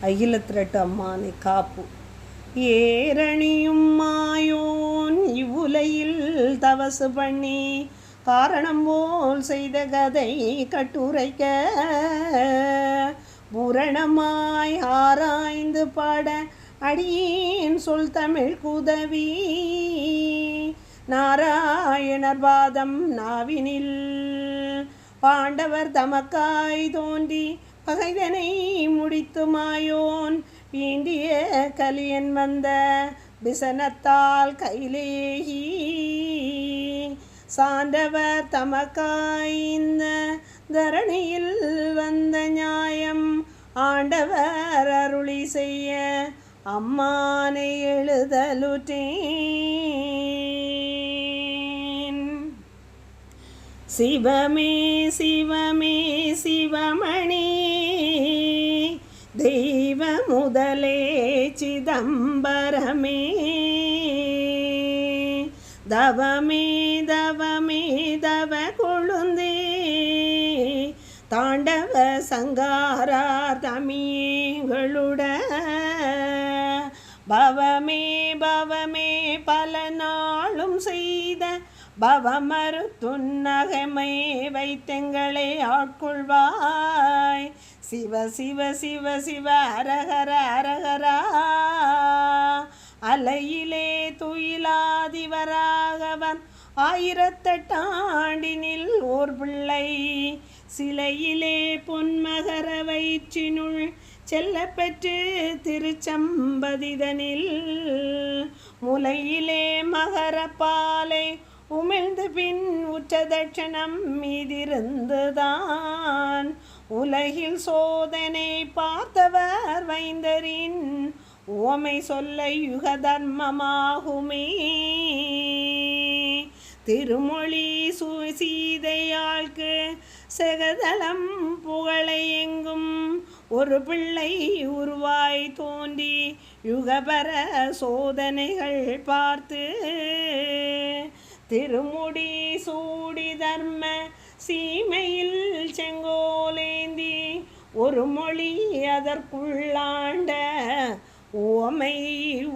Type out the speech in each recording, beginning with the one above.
அகிலத்திரட்டு அம்மானை காப்பு ஏரணியும் மாயோன் இவ்வுலையில் தவசு பண்ணி காரணம் போல் செய்த கதை கட்டுரைக்க பூரணமாய் ஆராய்ந்து பாட அடியேன் சொல் தமிழ் குதவி நாராயணர் பாதம் நாவினில் பாண்டவர் தமக்காய் தோன்றி பகைதனை முடித்து மாயோன் வீண்டிய கலியன் வந்த பிசனத்தால் கைலேகி சாண்டவர் தமக்காய் இந்த தரணியில் வந்த நியாயம் ஆண்டவர் அருளி செய்ய அம்மானை எழுதலுற்றேன். சிவமே சிவமே சிவமணி தெய்வ முதலே சிதம்பரமே தவமே தவமே தவ கொழுந்தே தாண்டவ சங்காரார் தமியேங்களுட பவமே பவமே பல நாளும் செய்த பவமறு துன்னகமே வைத்தெங்களை ஆட்கொள்வாய் சிவ சிவ சிவ சிவ அரஹர அரஹரா அலையிலே துயிலாதிவராகவன் 1008 ஆண்டினில் ஓர் பிள்ளை சிலையிலே பொன்மகர வயிற்றினுள் செல்ல பெற்று திருச்சம்பதிதனில் முலையிலே மகர பாலை உமிழ்ந்து பின் உற்ற தட்சணம் மீதிருந்துதான் உலகில் சோதனை பார்த்தவர் வைந்தரின் ஓமை சொல்ல யுக தர்மமாகுமே திருமொழி சீதையாൾക്ക് செகதளம் புகழை எங்கும் ஒரு பிள்ளை உருவாய் தோன்றி யுகபர சோதனைகள் பார்த்து திருமுடி சூடி தர்ம சீமையில் செங்கோலேந்தி ஒரு மொழி அதற்குள்ளாண்ட ஓமை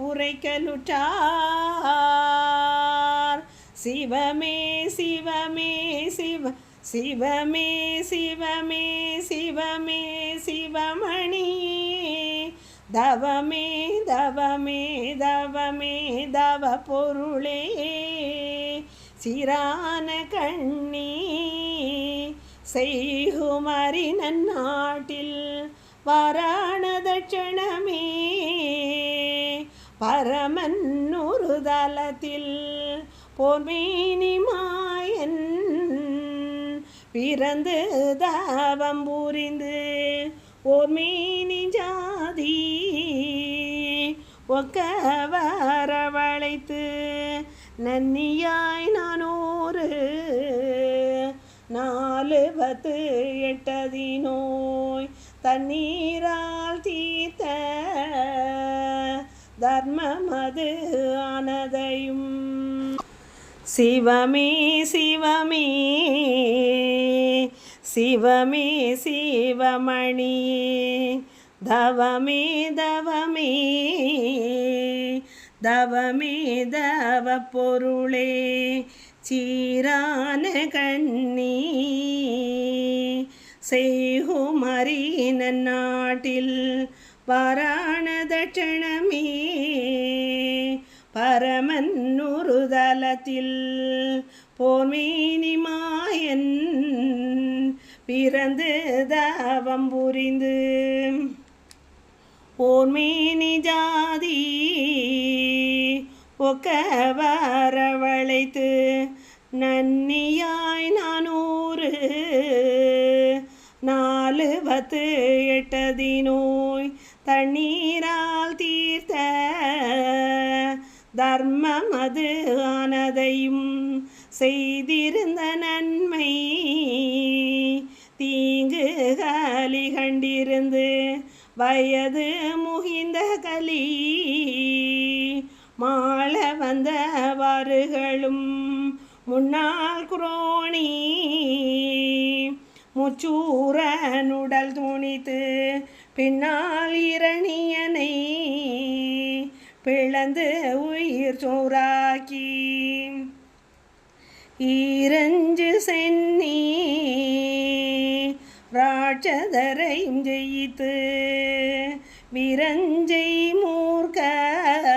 உரைக்கலுற்றார். சிவமே சிவமே சிவ சிவமே சிவமே சிவமே சிவமணி தவமே தவமே தவமே தவ பொருளே சிரான கண்ணி செய்குமரி நன்னாட்டில் வாராண தட்சணமே பரமன்னொரு தலத்தில் போர்மேனி மாயன் பிறந்து தவம் புரிந்து ஓர்மேனி ஜாதி ஒக்க வரவழைத்து நன்னியாய் 418 நோய் தண்ணீரால் தீர்த்த தர்மமது ஆனதையும் சிவமே சிவமே சிவமே சிவமணி தவமே தவமே தவமே தவ பொருளே சீரான கண்ணி செய்குமரி நன்னாட்டில் வாராண தட்சணமே பரமன்னொரு தலத்தில் போர்மேனி மாயன் பிறந்து தவம் புரிந்து ஓர்மேனி ஜாதி ஒக்க வரவழைத்து நன்னியாய் 418 நோய் தண்ணீரால் தீர்த்த தர்மமது ஆனதையும் செய்திருந்த நன்மை தீங்கு கலி கண்டிருந்து வயது முகிந்த கலி மாள வந்தவர்களும் முன்னாள் குரோணி முச்சூரனுடல் துணித்து பின்னால் இரணியனை பிளந்து உயிர் சோறாக்கி ஈரஞ்சு சென்னி ராட்சதரையும் ஜெயித்து விரஞ்சை மூர்க்கர்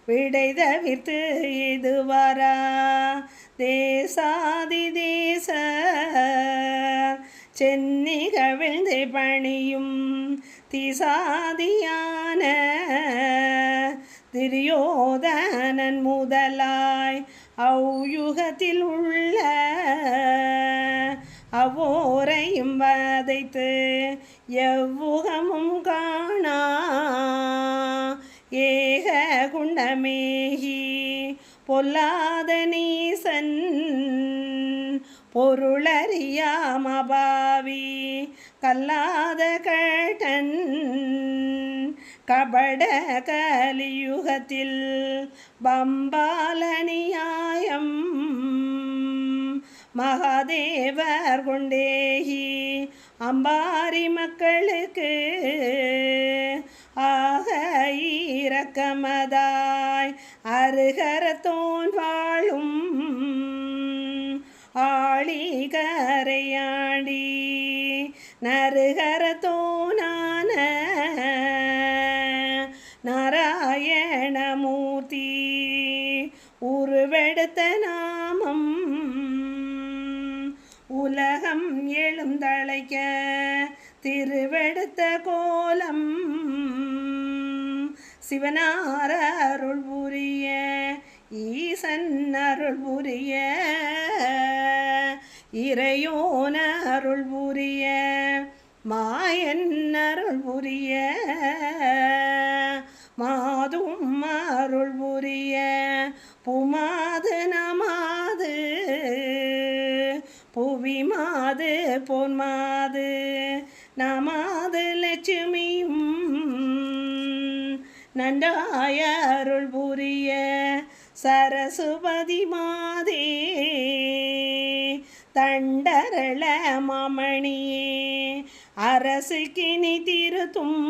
விடை தவிர்த்து இதுவரா தேசாதி தேச சென்னி கவிழ்ந்து பணியும் திசாதியான துரியோதனன் முதலாய் அவ்யுகத்தில் உள்ள அவ்வோரையும் வதைத்து எவ்வுகமும் காணா ஏக குண்டமேகி பொல்லாத நீசன் பொருளறியாமபாவி கல்லாத கட்டன் கபட கலியுகத்தில் பம்பாலனியாயம் மகாதேவர் கொண்டேகி அம்பாரி மக்களுக்கு ஆக இரக்கமதாய் அருகரத்தோன் வாழும் ஆளி கரையாடி நருகரத்தோனான நாராயணமூர்த்தி உருவெடுத்த நாமம் உலகம் எழுந்தழைக்க திருவெடுத்த கோலம் சிவனார் அருள் புரிய ஈசன் அருள் புரிய இறையோன் அருள் புரிய மாயன் அருள் புரிய மாதும் அருள் புரிய புமாது நமாது புவி மாது பொன் மாது நமாது லட்சுமியும் நன்றாய அருள் புரிய சரசுபதி மாதே தண்டரள மாமணியே அரசு கிணி திருத்தும்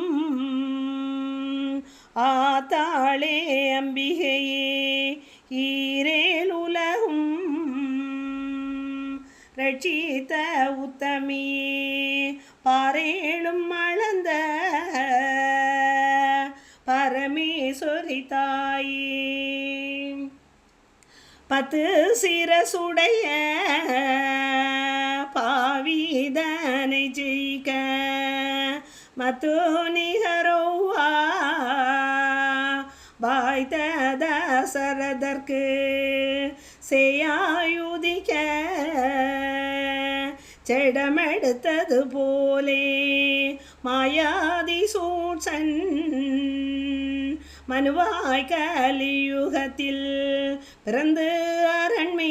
ஆத்தாளே அம்பிகையே ஈரேல் உலகும் ரட்சித்த உத்தமியே பாரேளும் அளந்த பரமேஸ்வரி தாயே பத்து சிரசுடைய பாவிதனை ஜெயிக்க மத்து நிகரோவா வாய்த்த தசரதற்கு செய்யாயுதிக்க செடமெடுத்தது போலே மாயாதி சூட்சன் மனுவாய் கலியுகத்தில் பிறந்து அரண்மேல்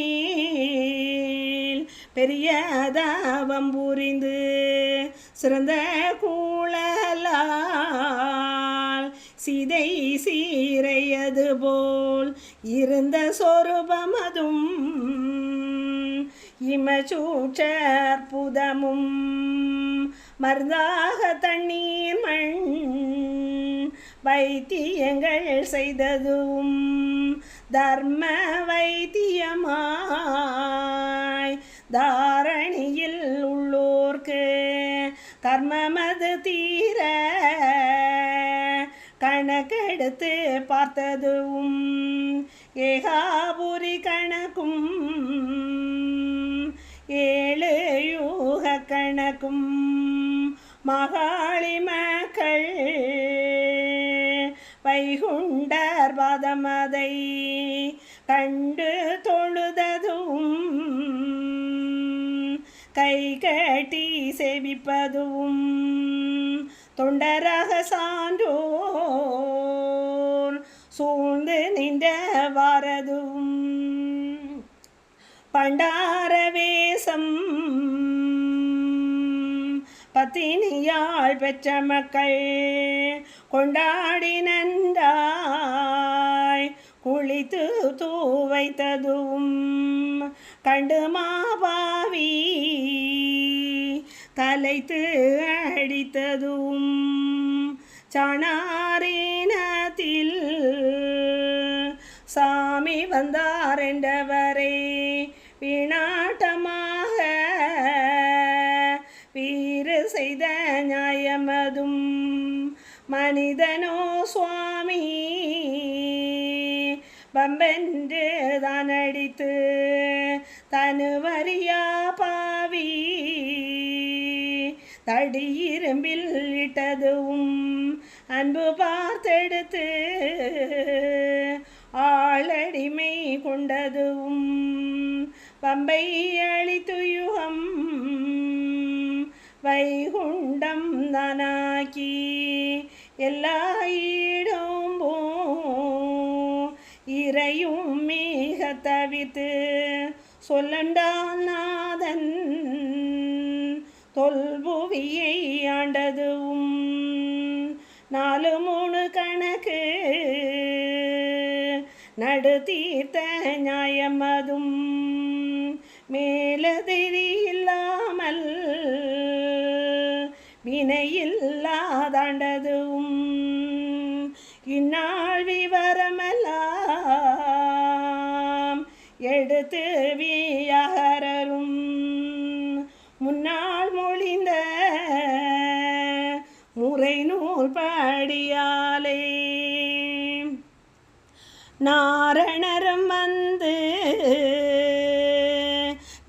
பெரிய தாவம் புரிந்து சிறந்த கூழலால் சீதை சீரையது போல் இருந்த சொரூபமதும் இமச்சூற்றற்புதமும் மருந்தாக தண்ணீர் மண் வைத்தியங்கள் செய்ததும் தர்ம வைத்தியமாய் தாரணியில் உள்ளோர்க்கு கர்மமது தீர கணக்கெடுத்து பார்த்ததும் ஏகாபுரி கணக்கும் ஏழு யூக கணக்கும் மகாளி மக்கள் வைகுண்டர் பாதமதை கண்டு தொழுததும் கை கட்டி சேவிப்பதும் தொண்டராக சான்றோர் சூழ்ந்து நின்ற வாரதும் பண்டார வேசம் பத்தினியாள் பெற்ற மக்கள் கொண்டாடி நன்றாய் குளித்து தூவைத்ததும் கண்டு மாபாவி கலைத்து அடித்ததும் சாணாரினத்தில் சாமி வந்தார் என்றவரை வீணாட்டமாக வீறு செய்த நியாயமதும் மனிதனோ சுவாமி பம்பென்று தான் அடித்து தனுவரியா பாவி தடியிரும்பில் இட்டதும் அன்பு பார்த்தெடுத்து ஆளடிமை கொண்டதும் பம்பை அழித்துயுகம் வைகுண்டம் தானாக்கி எல்லா ஈடும்போ இறையும் மிக தவித்து சொல்லண்டால் நாதன் தொல்புவியை ஆண்டதும் 4 கணக்கு நடு தீர்த்த நியாயமதும் மேலதிரி இல்லாமல் வினையில்லாதாண்டதும் இந்நாள் விவரமெல்லாம் எடுத்து வியாகரரும் முன்னாள் மொழிந்த முறை நூல் படியாலே நாரணரும் வந்து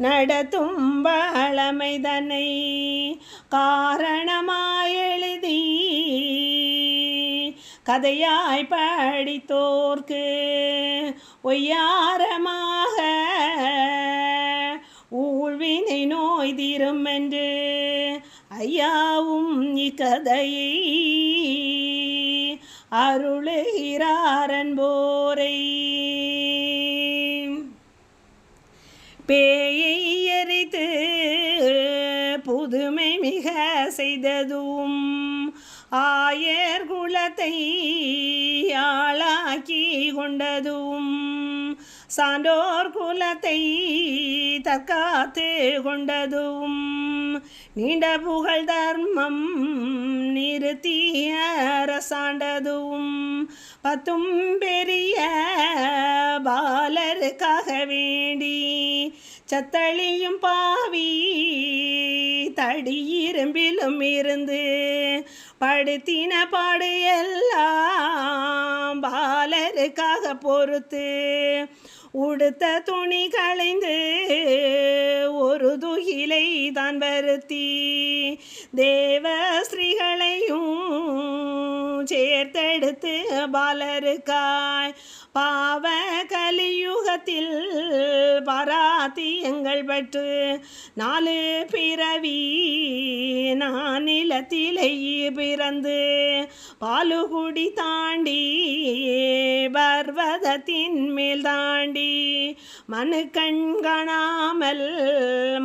நடத்தும் பழமைதனை காரணமாயெழுதி கதையாய் படித்தோர்க்கு ஒய்யாரமாக ஊழ்வினை நோய் தீரும் என்று ஐயாவும் இக்கதையை அருளுகிறாரன்போரை பேயை எரித்து புதுமை மிக செய்ததும் ஆயர் குலத்தை ஆளாக்கி கொண்டதும் சான்றோர் குலத்தை தற்காத்து கொண்டதும் நீண்ட புகழ் தர்மம் நிறுத்தி அரசாண்டதும் 10 பெரிய பாலருக்காக வேண்டி சத்தளியும் பாவி தடியிரும்பிலும் இருந்து படுத்தின பாடு எல்லாம் பாலருக்காக பொறுத்து உடுத்த துணி களைந்து ஒரு துகிலை தான் வருத்தி தேவ ஸ்ரீகளையும் சேர்த்தெடுத்து பாலருக்காய் பாவ கலியுகத்தில் பராத்தியங்கள் பற்று 4 பிறவி நான் நிலத்திலே பிறந்து பாலுகுடி தாண்டி பர்வதத்தின் மேல் தாண்டி மனு கண்காணாமல்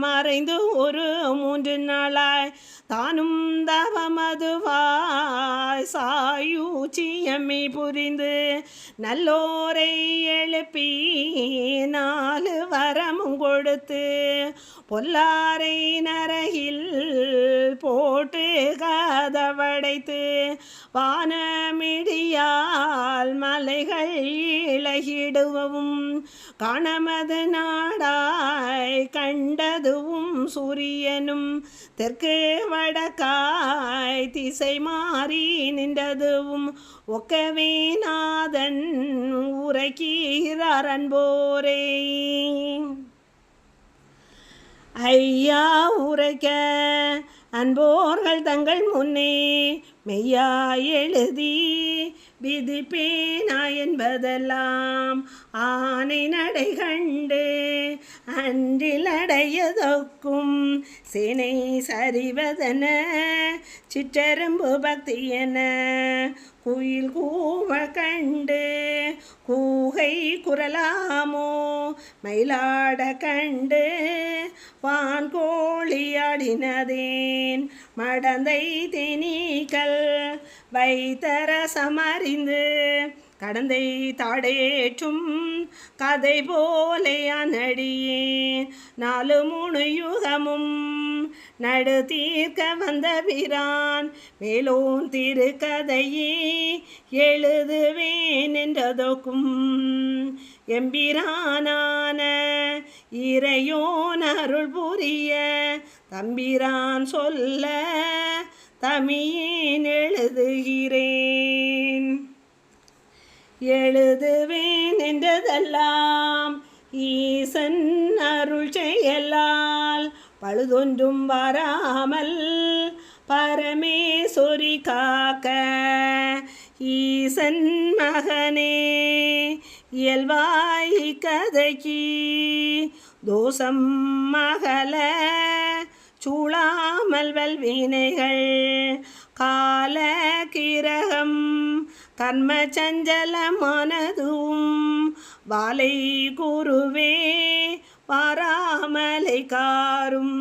மறைந்து ஒரு 3 நாளாய் தானும் தவமதுவாய் சாயூச்சியம்மை புரிந்து நல்லோரை எழுப்பி 4 வரமும் கொடுத்து பொல்லாரை நரகில் போட்டு கதவடைத்து வானமிடியால் மலைகள் இழகிடுவும் காணமது நாடாய் கண்டதுவும் சூரியனும் தெற்கு வடக்காய் திசை மாறி நின்றதுவும் ஒக்கவே நாதன் உரைக்கிறார் அன்போரே. ஐயா உரைக்க அன்போர்கள் தங்கள் முன்னே மெய்யா எழுதி விதிப்பேனா என்பதெல்லாம் ஆனை நடை கண்டு அன்றில் அடையதொக்கும் சேனை சரிவதென சிற்றெரும்பு பக்தி என குயில் கூவ கண்டு கூகை குரலாமோ மயிலாட கண்டு வான்கோழியாடினதேன் மடந்தை தேனீக்கள் வைத்தர சமறிந்து கடந்தை தாடேற்றும் கதை போலே அனடியே 4 யுகமும் நடு தீர்க்க வந்த பிரான் மேலோன் திருக்கதையே எழுதுவேன் என்றதோக்கும் எம்பிரானான இறையோன் அருள் புரிய தம்பிரான் சொல்ல தமியேன் எழுதுவேன் என்றதெல்லாம் ஈசன் அருள் செயலால் பழுதொன்றும் வராமல் பரமேஸ்வரி காக்க ஈசன் மகனே இயல்வாய் கதைக்கு தோஷம் மகள சூழாமல் வல்வினைகள் கால கிரகம் கர்ம சஞ்சலமானதும் வாலை குருவே வாராமலை காரும்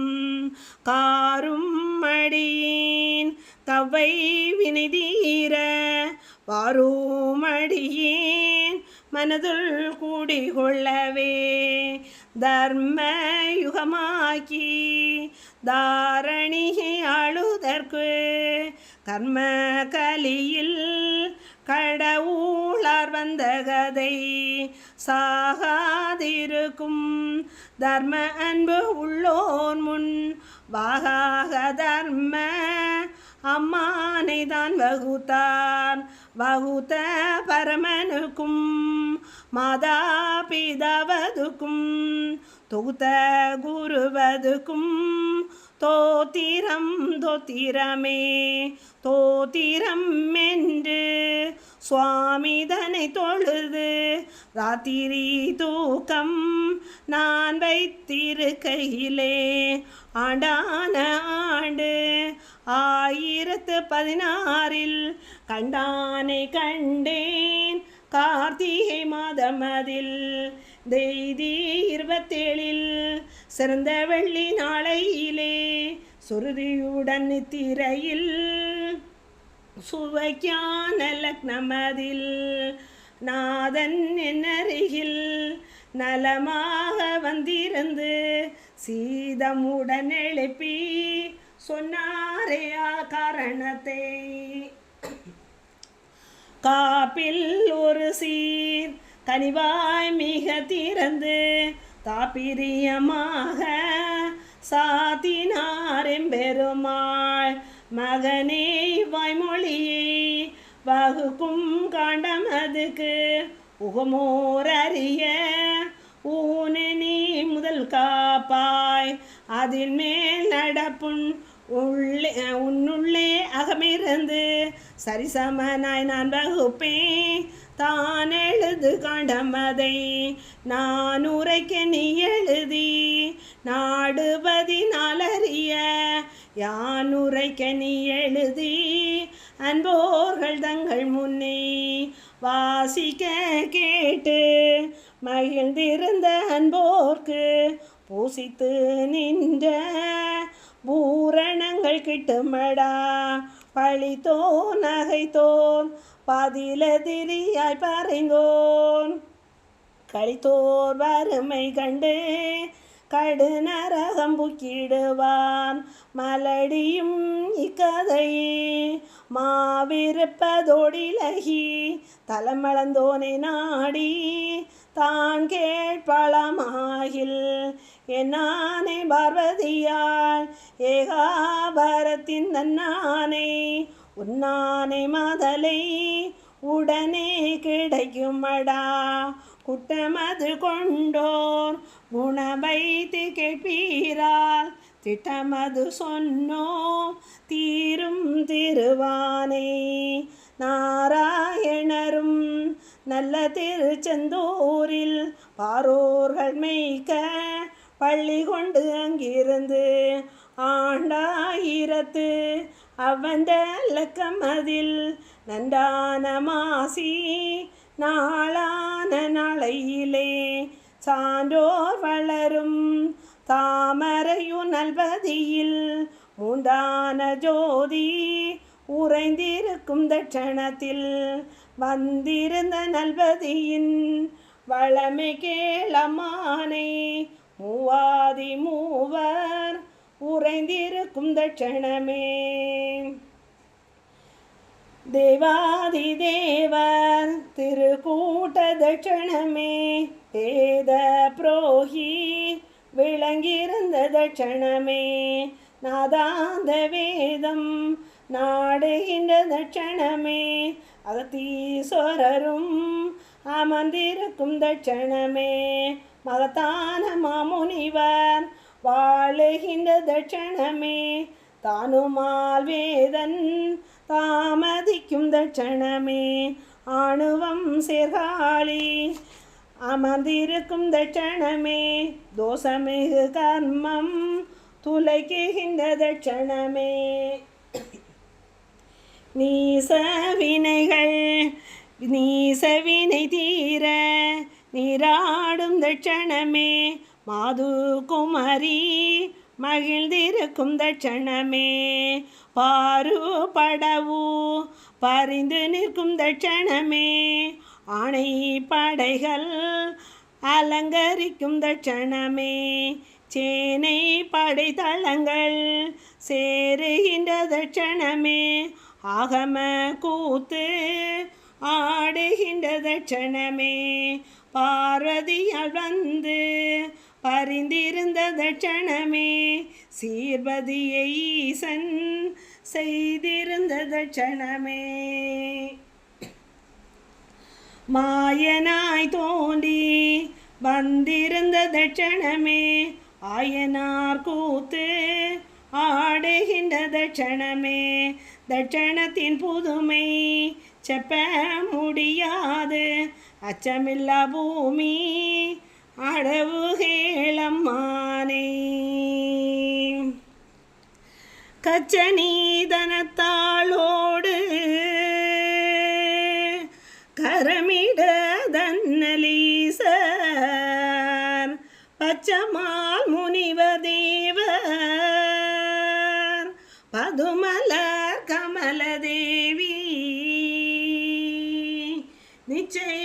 அடியேன் கவ்வை வினைதீர வாருமடியேன் மனதுள் கூடிகொள்ளவே தர்ம யுகமாக்கி தாரணியை ஆளுதற்கு கர்ம கலியில் கடவுளார் வந்த கதை சாகாதிருக்கும் தர்ம அன்பு உள்ளோர் முன் வாகாக தர்ம அம்மானை தான் வகுத்த பரமனுக்கும் மாதா பிதாவதுக்கும் தொகுத்த குருவதுக்கும் தோத்திரம் என்று சுவாமிதனை தொழுது ராத்திரி தூக்கம் நான் வைத்திருக்கையிலே ஆண்டான ஆண்டு 1016 கண்டானை கண்டேன் கார்த்திகை மாதமதில் தேதி 27 சிறந்த வெள்ளி நாளையிலே சுருதியுடன் திரையில் சுவைக்கான லக்னமதில் நாதன் என்னருகில் நலமாக வந்திருந்து சீதமுடன் எழுப்பி சொன்னாரே காரணத்தை காப்பில் ஒரு சீர் கனிவாய் மிக திறந்து தாப்பிரியமாக சாத்தினாரெம்பெருமாள் மகனே வாய்மொழியை வகுக்கும் காண்டமதுக்கு உகமோர் அறிய ஊனே நீ முதல் காப்பாய் அதில் மேல் நடப்புண் உன்னுள்ளே அகமிருந்து சரிசமனாய் நான் வகுப்பேன் தான் எழுது காண்டமதை நான் உரைக்க நீ எழுதி நாடுபதி நாளறிய யான் உரைக்க நீ எழுதி அன்போர்கள் தங்கள் முன்னே வாசிக்க கேட்டு மகிழ்ந்திருந்த அன்போர்க்கு பூசித்து நின்ற பூரணங்கள் கிட்டுமடா பழித்தோன் நகைத்தோன் பதிலதிரியாய் பறைந்தோன் கழித்தோர் வறுமை கண்டு கடுநரகம் புக்கிடுவான் மலடியும் இக்கதையே மாவிருப்பதோடிலகி தலமளந்தோனை நாடி தான் கேட்பளமாகில் என்னானே பார்வதியால் ஏகாபரத்தின் நன்னானே உன்னானே மாதலை உடனே கிடைக்குமடா குட்டமது கொண்டோர் குணவைத்து கேட்பீரால் திட்டமது சொன்னோம் தீரும் திருவானே நாராயணரும் நல்ல திருச்செந்தூரில் பாரோர்கள் மேய்க்க பள்ளி கொண்டு அங்கிருந்து ஆண்டாயிரத்து அவந்த லக்கமதில் நன்றான மாசி நாளான நாளையிலே சான்றோர் வளரும் தாமரையு நல்வதியில் மூண்டான ஜோதி உறைந்திருக்கும் தட்சணத்தில் வந்திருந்த நல்வதியின் வளமை கேளமானை மூவாதி மூவர் உறைந்திருக்கும் தட்சணமே. தேவாதி தேவர் திருக்கூட்ட தட்சணமே வேத புரோஹி விளங்கியிருந்த தட்சணமே நாதாந்த வேதம் நாடுகின்ற தட்சணமே அகத்தீஸ்வரரும் அமர்ந்திருக்கும் தட்சணமே மகத்தான மாமுனிவர் வாழுகின்ற தட்சணமே தானுமால் வேதன் தாமதிக்கும் தட்சணமே ஆணுவம் சேர்காழி அமர்ந்திருக்கும் தட்சணமே தோஷமிகு கர்மம் துளைக்குகின்ற தட்சணமே நீசவினை தீர நீராடும் தட்சணமே மாது குமரி மகிழ்ந்திருக்கும் தட்சணமே பாருபடவு பரிந்து நிற்கும் தட்சணமே ஆணை படைகள் அலங்கரிக்கும் தட்சணமே சேனை படைத்தளங்கள் சேருகின்ற தட்சணமே ஆகம கூத்து ஆடுகின்ற தட்சணமே பார்வதியால் வந்து பரிந்திருந்த தட்சணமே சீர்பதியை ஈசன் செய்திருந்த தட்சணமே மாயனாய் தோன்றி வந்திருந்த தட்சணமே ஆயனார் கூத்து ஆடுகின்ற தட்சணமே தட்சணத்தின் புதுமை செப்ப முடியாது அச்சமில்லா பூமி அடவு கேளம்மானே கச்சநீதனத்தாளோடு கரமிட தன்னலீசர் பச்சமால் முனிவதேவர் பதுமலர் கமலதேவி நிச்சய